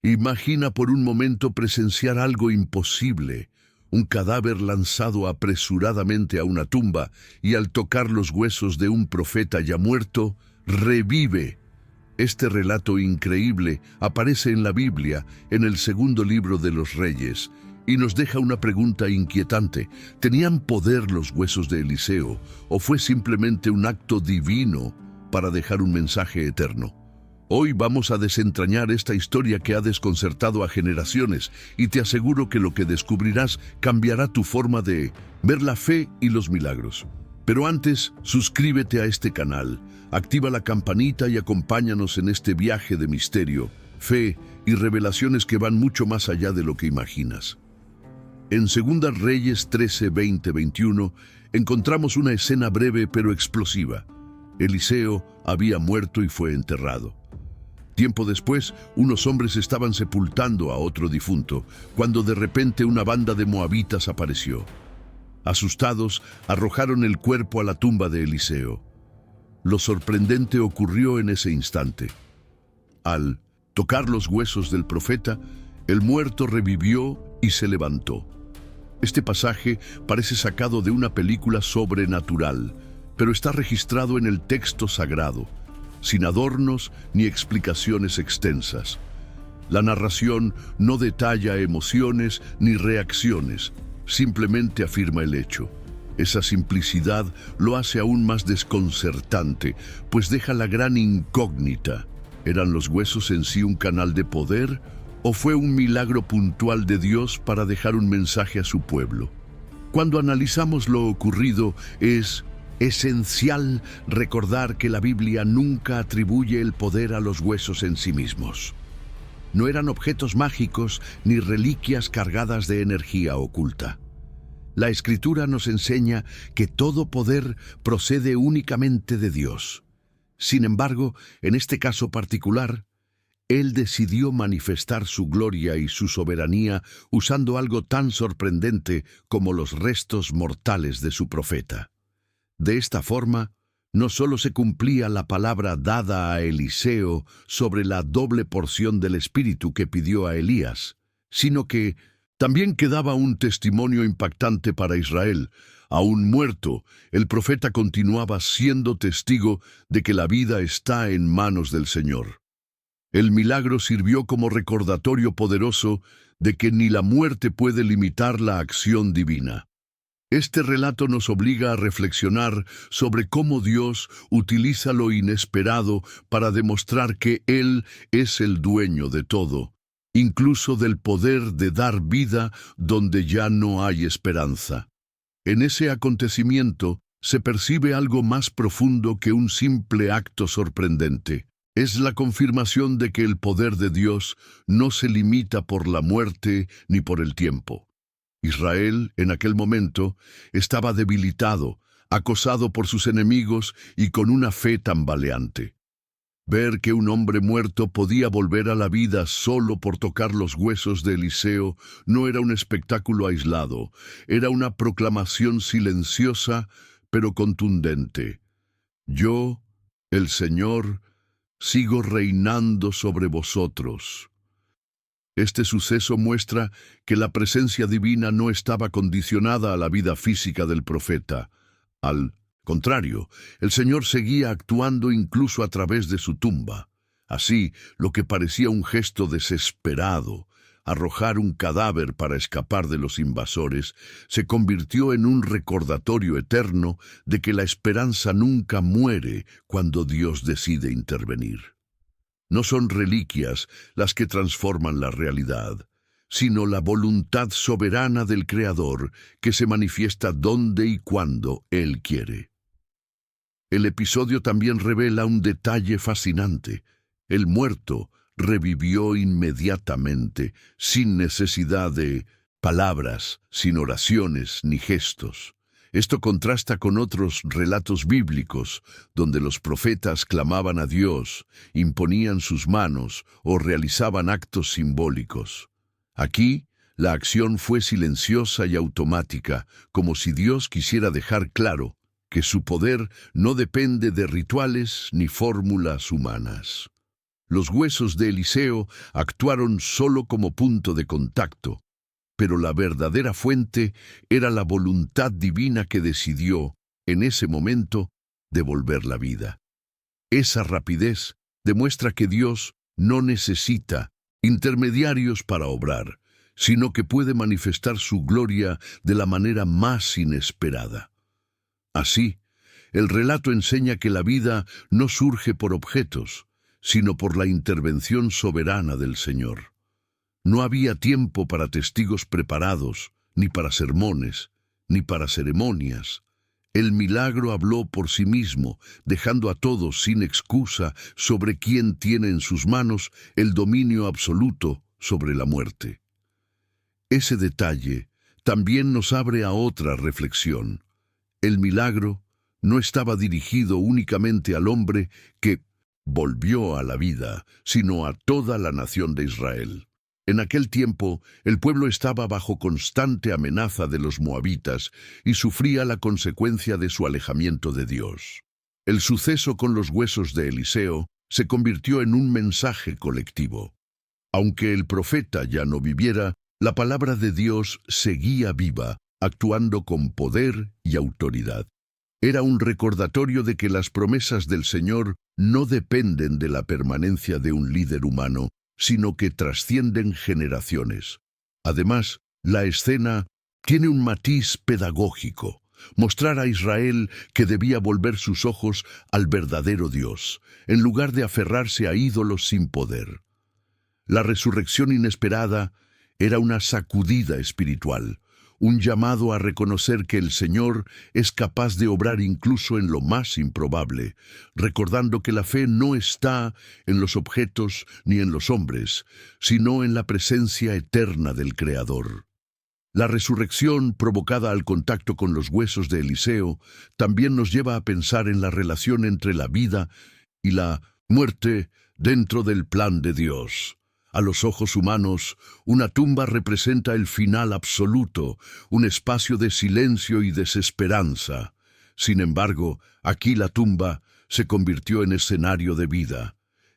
Imagina por un momento presenciar algo imposible, un cadáver lanzado apresuradamente a una tumba y al tocar los huesos de un profeta ya muerto, revive. Este relato increíble aparece en la Biblia, en el segundo libro de los Reyes, y nos deja una pregunta inquietante. ¿Tenían poder los huesos de Eliseo o fue simplemente un acto divino para dejar un mensaje eterno? Hoy vamos a desentrañar esta historia que ha desconcertado a generaciones y te aseguro que lo que descubrirás cambiará tu forma de ver la fe y los milagros. Pero antes, suscríbete a este canal, activa la campanita y acompáñanos en este viaje de misterio, fe y revelaciones que van mucho más allá de lo que imaginas. En 2 Reyes 13, 20, 21 encontramos una escena breve pero explosiva. Eliseo había muerto y fue enterrado. Tiempo después, unos hombres estaban sepultando a otro difunto, cuando de repente una banda de moabitas apareció. Asustados, arrojaron el cuerpo a la tumba de Eliseo. Lo sorprendente ocurrió en ese instante. Al tocar los huesos del profeta, el muerto revivió y se levantó. Este pasaje parece sacado de una película sobrenatural, pero está registrado en el texto sagrado, sin adornos ni explicaciones extensas. La narración no detalla emociones ni reacciones, simplemente afirma el hecho. Esa simplicidad lo hace aún más desconcertante, pues deja la gran incógnita. ¿Eran los huesos en sí un canal de poder o fue un milagro puntual de Dios para dejar un mensaje a su pueblo? Cuando analizamos lo ocurrido, es esencial recordar que la Biblia nunca atribuye el poder a los huesos en sí mismos. No eran objetos mágicos ni reliquias cargadas de energía oculta. La Escritura nos enseña que todo poder procede únicamente de Dios. Sin embargo, en este caso particular, Él decidió manifestar su gloria y su soberanía usando algo tan sorprendente como los restos mortales de su profeta. De esta forma, no solo se cumplía la palabra dada a Eliseo sobre la doble porción del Espíritu que pidió a Elías, sino que también quedaba un testimonio impactante para Israel. Aún muerto, el profeta continuaba siendo testigo de que la vida está en manos del Señor. El milagro sirvió como recordatorio poderoso de que ni la muerte puede limitar la acción divina. Este relato nos obliga a reflexionar sobre cómo Dios utiliza lo inesperado para demostrar que Él es el dueño de todo, incluso del poder de dar vida donde ya no hay esperanza. En ese acontecimiento se percibe algo más profundo que un simple acto sorprendente. Es la confirmación de que el poder de Dios no se limita por la muerte ni por el tiempo. Israel, en aquel momento, estaba debilitado, acosado por sus enemigos y con una fe tambaleante. Ver que un hombre muerto podía volver a la vida solo por tocar los huesos de Eliseo no era un espectáculo aislado, era una proclamación silenciosa pero contundente. Yo, el Señor, sigo reinando sobre vosotros. Este suceso muestra que la presencia divina no estaba condicionada a la vida física del profeta. Al contrario, el Señor seguía actuando incluso a través de su tumba. Así, lo que parecía un gesto desesperado, arrojar un cadáver para escapar de los invasores, se convirtió en un recordatorio eterno de que la esperanza nunca muere cuando Dios decide intervenir. No son reliquias las que transforman la realidad, sino la voluntad soberana del Creador que se manifiesta donde y cuando Él quiere. El episodio también revela un detalle fascinante. El muerto revivió inmediatamente, sin necesidad de palabras, sin oraciones ni gestos. Esto contrasta con otros relatos bíblicos, donde los profetas clamaban a Dios, imponían sus manos o realizaban actos simbólicos. Aquí, la acción fue silenciosa y automática, como si Dios quisiera dejar claro que su poder no depende de rituales ni fórmulas humanas. Los huesos de Eliseo actuaron solo como punto de contacto, pero la verdadera fuente era la voluntad divina que decidió, en ese momento, devolver la vida. Esa rapidez demuestra que Dios no necesita intermediarios para obrar, sino que puede manifestar su gloria de la manera más inesperada. Así, el relato enseña que la vida no surge por objetos, sino por la intervención soberana del Señor. No había tiempo para testigos preparados, ni para sermones, ni para ceremonias. El milagro habló por sí mismo, dejando a todos sin excusa sobre quién tiene en sus manos el dominio absoluto sobre la muerte. Ese detalle también nos abre a otra reflexión. El milagro no estaba dirigido únicamente al hombre que volvió a la vida, sino a toda la nación de Israel. En aquel tiempo, el pueblo estaba bajo constante amenaza de los moabitas y sufría la consecuencia de su alejamiento de Dios. El suceso con los huesos de Eliseo se convirtió en un mensaje colectivo. Aunque el profeta ya no viviera, la palabra de Dios seguía viva, actuando con poder y autoridad. Era un recordatorio de que las promesas del Señor no dependen de la permanencia de un líder humano, sino que trascienden generaciones. Además, la escena tiene un matiz pedagógico, mostrar a Israel que debía volver sus ojos al verdadero Dios, en lugar de aferrarse a ídolos sin poder. La resurrección inesperada era una sacudida espiritual, un llamado a reconocer que el Señor es capaz de obrar incluso en lo más improbable, recordando que la fe no está en los objetos ni en los hombres, sino en la presencia eterna del Creador. La resurrección provocada al contacto con los huesos de Eliseo también nos lleva a pensar en la relación entre la vida y la muerte dentro del plan de Dios. A los ojos humanos, una tumba representa el final absoluto, un espacio de silencio y desesperanza. Sin embargo, aquí la tumba se convirtió en escenario de vida.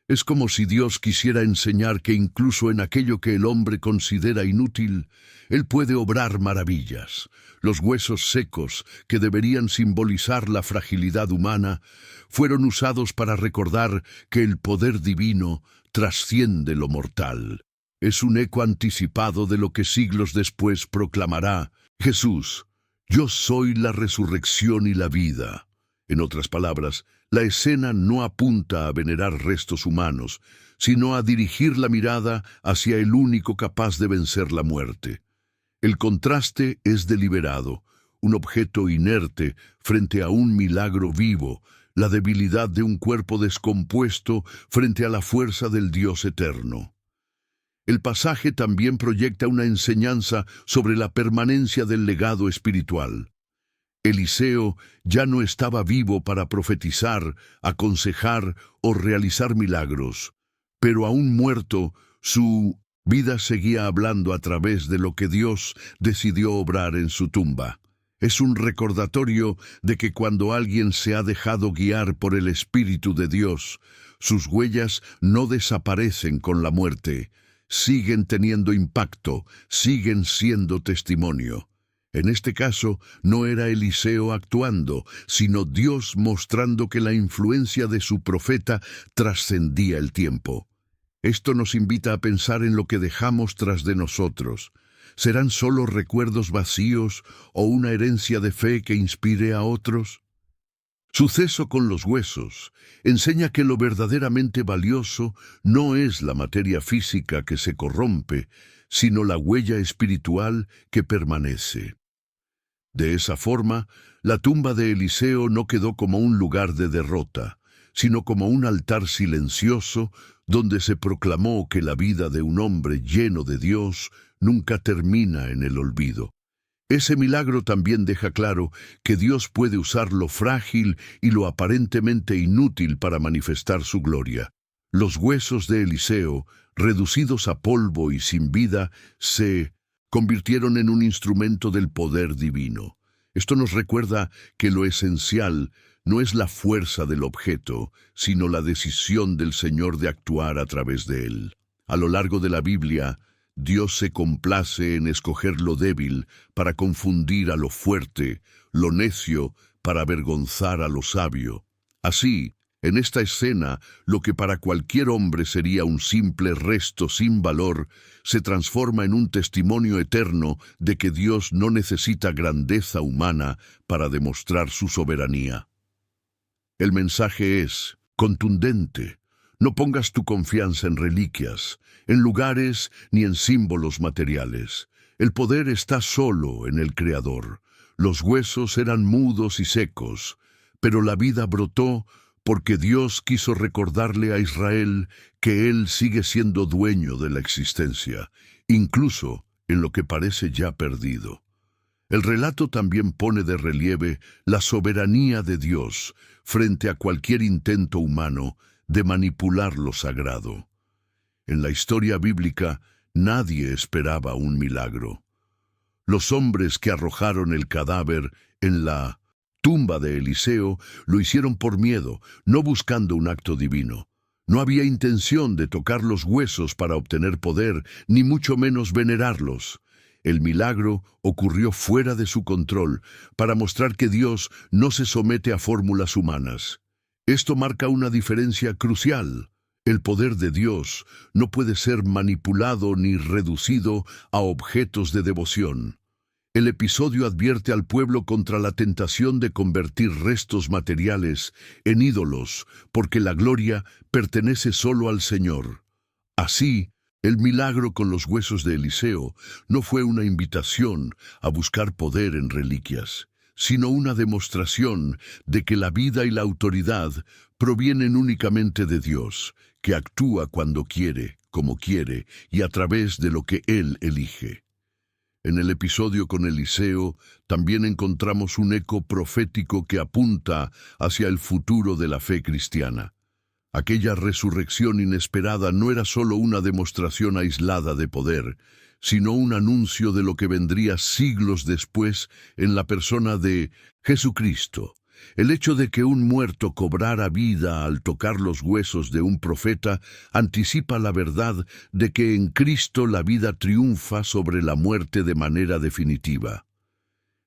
Es como si Dios quisiera enseñar que incluso en aquello que el hombre considera inútil, Él puede obrar maravillas. Los huesos secos, que deberían simbolizar la fragilidad humana, fueron usados para recordar que el poder divino trasciende lo mortal. Es un eco anticipado de lo que siglos después proclamará Jesús: yo soy la resurrección y la vida. En otras palabras, la escena no apunta a venerar restos humanos, sino a dirigir la mirada hacia el único capaz de vencer la muerte. El contraste es deliberado, un objeto inerte frente a un milagro vivo, la debilidad de un cuerpo descompuesto frente a la fuerza del Dios eterno. El pasaje también proyecta una enseñanza sobre la permanencia del legado espiritual. Eliseo ya no estaba vivo para profetizar, aconsejar o realizar milagros, pero aún muerto, su vida seguía hablando a través de lo que Dios decidió obrar en su tumba. Es un recordatorio de que cuando alguien se ha dejado guiar por el Espíritu de Dios, sus huellas no desaparecen con la muerte, siguen teniendo impacto, siguen siendo testimonio. En este caso, no era Eliseo actuando, sino Dios mostrando que la influencia de su profeta trascendía el tiempo. Esto nos invita a pensar en lo que dejamos tras de nosotros. ¿Serán solo recuerdos vacíos o una herencia de fe que inspire a otros? Suceso con los huesos enseña que lo verdaderamente valioso no es la materia física que se corrompe, sino la huella espiritual que permanece. De esa forma, la tumba de Eliseo no quedó como un lugar de derrota, sino como un altar silencioso donde se proclamó que la vida de un hombre lleno de Dios nunca termina en el olvido. Ese milagro también deja claro que Dios puede usar lo frágil y lo aparentemente inútil para manifestar su gloria. Los huesos de Eliseo, reducidos a polvo y sin vida, se convirtieron en un instrumento del poder divino. Esto nos recuerda que lo esencial no es la fuerza del objeto, sino la decisión del Señor de actuar a través de él. A lo largo de la Biblia, Dios se complace en escoger lo débil para confundir a lo fuerte, lo necio para avergonzar a lo sabio. Así, en esta escena, lo que para cualquier hombre sería un simple resto sin valor, se transforma en un testimonio eterno de que Dios no necesita grandeza humana para demostrar su soberanía. El mensaje es contundente. No pongas tu confianza en reliquias, en lugares ni en símbolos materiales. El poder está solo en el Creador. Los huesos eran mudos y secos, pero la vida brotó porque Dios quiso recordarle a Israel que Él sigue siendo dueño de la existencia, incluso en lo que parece ya perdido. El relato también pone de relieve la soberanía de Dios frente a cualquier intento humano de manipular lo sagrado. En la historia bíblica, nadie esperaba un milagro. Los hombres que arrojaron el cadáver en la tumba de Eliseo lo hicieron por miedo, no buscando un acto divino. No había intención de tocar los huesos para obtener poder, ni mucho menos venerarlos. El milagro ocurrió fuera de su control, para mostrar que Dios no se somete a fórmulas humanas. Esto marca una diferencia crucial. El poder de Dios no puede ser manipulado ni reducido a objetos de devoción. El episodio advierte al pueblo contra la tentación de convertir restos materiales en ídolos, porque la gloria pertenece solo al Señor. Así, el milagro con los huesos de Eliseo no fue una invitación a buscar poder en reliquias, sino una demostración de que la vida y la autoridad provienen únicamente de Dios, que actúa cuando quiere, como quiere y a través de lo que Él elige. En el episodio con Eliseo también encontramos un eco profético que apunta hacia el futuro de la fe cristiana. Aquella resurrección inesperada no era solo una demostración aislada de poder, sino un anuncio de lo que vendría siglos después en la persona de Jesucristo. El hecho de que un muerto cobrara vida al tocar los huesos de un profeta anticipa la verdad de que en Cristo la vida triunfa sobre la muerte de manera definitiva.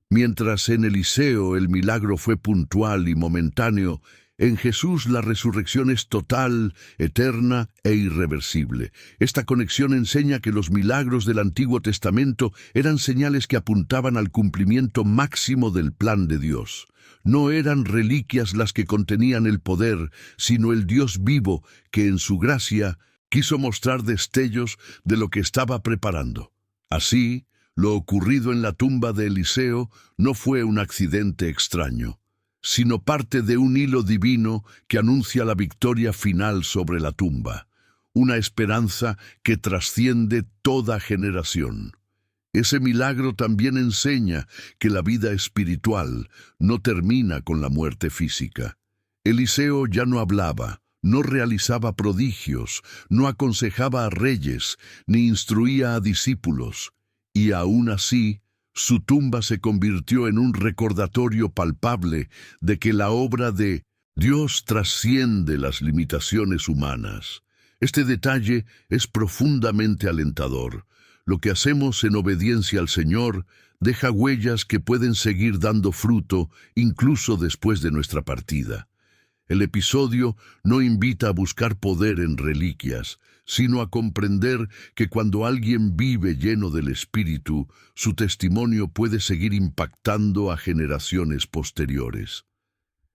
Mientras en Eliseo el milagro fue puntual y momentáneo, en Jesús la resurrección es total, eterna e irreversible. Esta conexión enseña que los milagros del Antiguo Testamento eran señales que apuntaban al cumplimiento máximo del plan de Dios. No eran reliquias las que contenían el poder, sino el Dios vivo que en su gracia quiso mostrar destellos de lo que estaba preparando. Así, lo ocurrido en la tumba de Eliseo no fue un accidente extraño, sino parte de un hilo divino que anuncia la victoria final sobre la tumba, una esperanza que trasciende toda generación. Ese milagro también enseña que la vida espiritual no termina con la muerte física. Eliseo ya no hablaba, no realizaba prodigios, no aconsejaba a reyes, ni instruía a discípulos, y aún así, su tumba se convirtió en un recordatorio palpable de que la obra de Dios trasciende las limitaciones humanas. Este detalle es profundamente alentador. Lo que hacemos en obediencia al Señor deja huellas que pueden seguir dando fruto incluso después de nuestra partida. El episodio no invita a buscar poder en reliquias, sino a comprender que cuando alguien vive lleno del Espíritu, su testimonio puede seguir impactando a generaciones posteriores.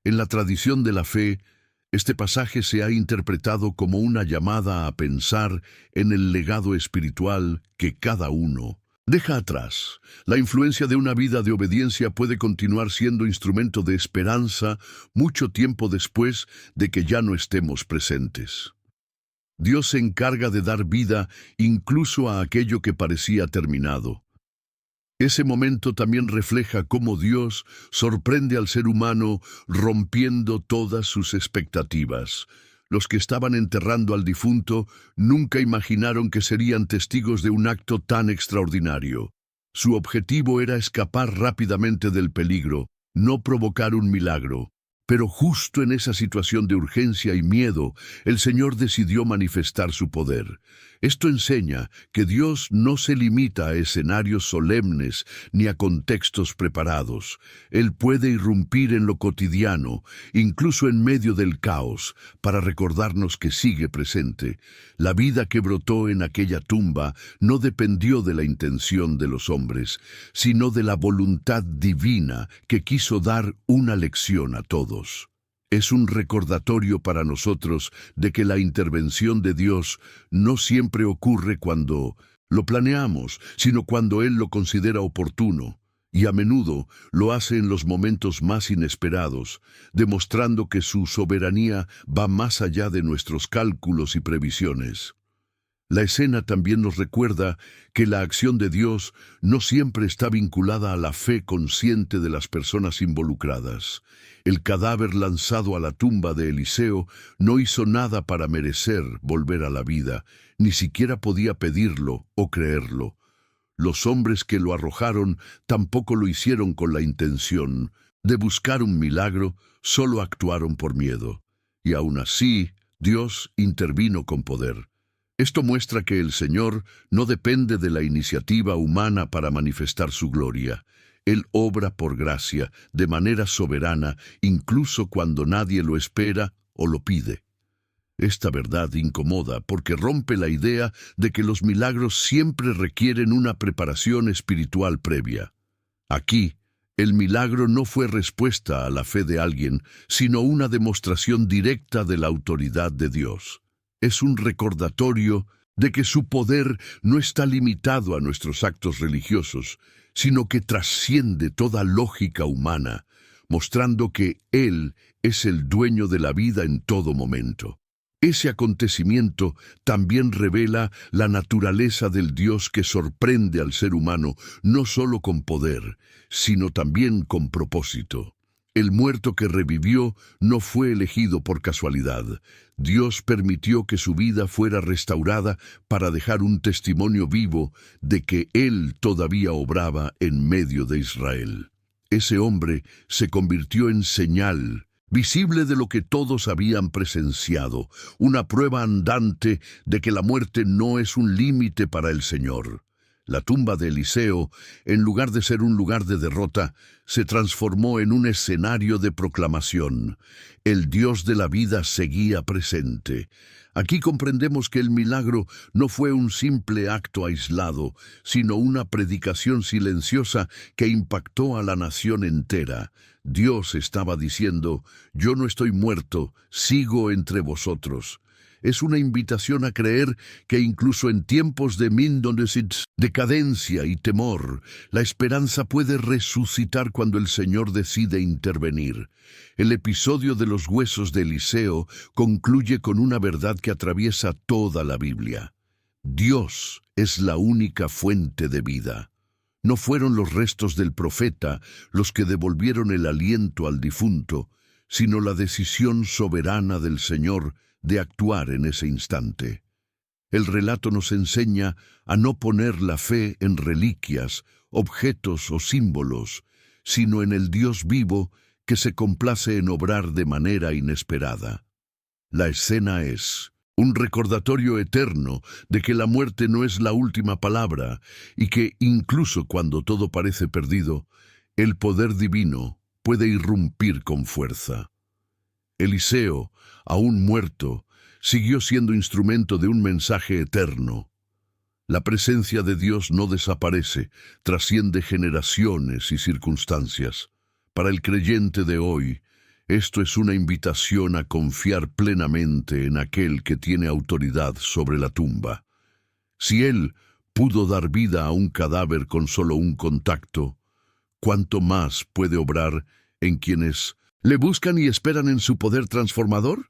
En la tradición de la fe, este pasaje se ha interpretado como una llamada a pensar en el legado espiritual que cada uno deja atrás. La influencia de una vida de obediencia puede continuar siendo instrumento de esperanza mucho tiempo después de que ya no estemos presentes. Dios se encarga de dar vida incluso a aquello que parecía terminado. Ese momento también refleja cómo Dios sorprende al ser humano rompiendo todas sus expectativas. Los que estaban enterrando al difunto nunca imaginaron que serían testigos de un acto tan extraordinario. Su objetivo era escapar rápidamente del peligro, no provocar un milagro. Pero justo en esa situación de urgencia y miedo, el Señor decidió manifestar su poder. Esto enseña que Dios no se limita a escenarios solemnes ni a contextos preparados. Él puede irrumpir en lo cotidiano, incluso en medio del caos, para recordarnos que sigue presente. La vida que brotó en aquella tumba no dependió de la intención de los hombres, sino de la voluntad divina que quiso dar una lección a todos. Es un recordatorio para nosotros de que la intervención de Dios no siempre ocurre cuando lo planeamos, sino cuando Él lo considera oportuno, y a menudo lo hace en los momentos más inesperados, demostrando que su soberanía va más allá de nuestros cálculos y previsiones. La escena también nos recuerda que la acción de Dios no siempre está vinculada a la fe consciente de las personas involucradas. El cadáver lanzado a la tumba de Eliseo no hizo nada para merecer volver a la vida, ni siquiera podía pedirlo o creerlo. Los hombres que lo arrojaron tampoco lo hicieron con la intención de buscar un milagro, solo actuaron por miedo. Y aún así, Dios intervino con poder. Esto muestra que el Señor no depende de la iniciativa humana para manifestar su gloria. Él obra por gracia, de manera soberana, incluso cuando nadie lo espera o lo pide. Esta verdad incomoda porque rompe la idea de que los milagros siempre requieren una preparación espiritual previa. Aquí, el milagro no fue respuesta a la fe de alguien, sino una demostración directa de la autoridad de Dios. Es un recordatorio de que su poder no está limitado a nuestros actos religiosos, sino que trasciende toda lógica humana, mostrando que Él es el dueño de la vida en todo momento. Ese acontecimiento también revela la naturaleza del Dios que sorprende al ser humano, no solo con poder, sino también con propósito. El muerto que revivió no fue elegido por casualidad. Dios permitió que su vida fuera restaurada para dejar un testimonio vivo de que Él todavía obraba en medio de Israel. Ese hombre se convirtió en señal visible de lo que todos habían presenciado, una prueba andante de que la muerte no es un límite para el Señor. La tumba de Eliseo, en lugar de ser un lugar de derrota, se transformó en un escenario de proclamación. El Dios de la vida seguía presente. Aquí comprendemos que el milagro no fue un simple acto aislado, sino una predicación silenciosa que impactó a la nación entera. Dios estaba diciendo: «Yo no estoy muerto, sigo entre vosotros». Es una invitación a creer que incluso en tiempos de decadencia y temor, la esperanza puede resucitar cuando el Señor decide intervenir. El episodio de los huesos de Eliseo concluye con una verdad que atraviesa toda la Biblia. Dios es la única fuente de vida. No fueron los restos del profeta los que devolvieron el aliento al difunto, sino la decisión soberana del Señor de actuar en ese instante. El relato nos enseña a no poner la fe en reliquias, objetos o símbolos, sino en el Dios vivo que se complace en obrar de manera inesperada. La escena es un recordatorio eterno de que la muerte no es la última palabra y que, incluso cuando todo parece perdido, el poder divino puede irrumpir con fuerza. Eliseo, aún muerto, siguió siendo instrumento de un mensaje eterno. La presencia de Dios no desaparece, trasciende generaciones y circunstancias. Para el creyente de hoy, esto es una invitación a confiar plenamente en aquel que tiene autoridad sobre la tumba. Si Él pudo dar vida a un cadáver con solo un contacto, ¿cuánto más puede obrar en quienes le buscan y esperan en su poder transformador?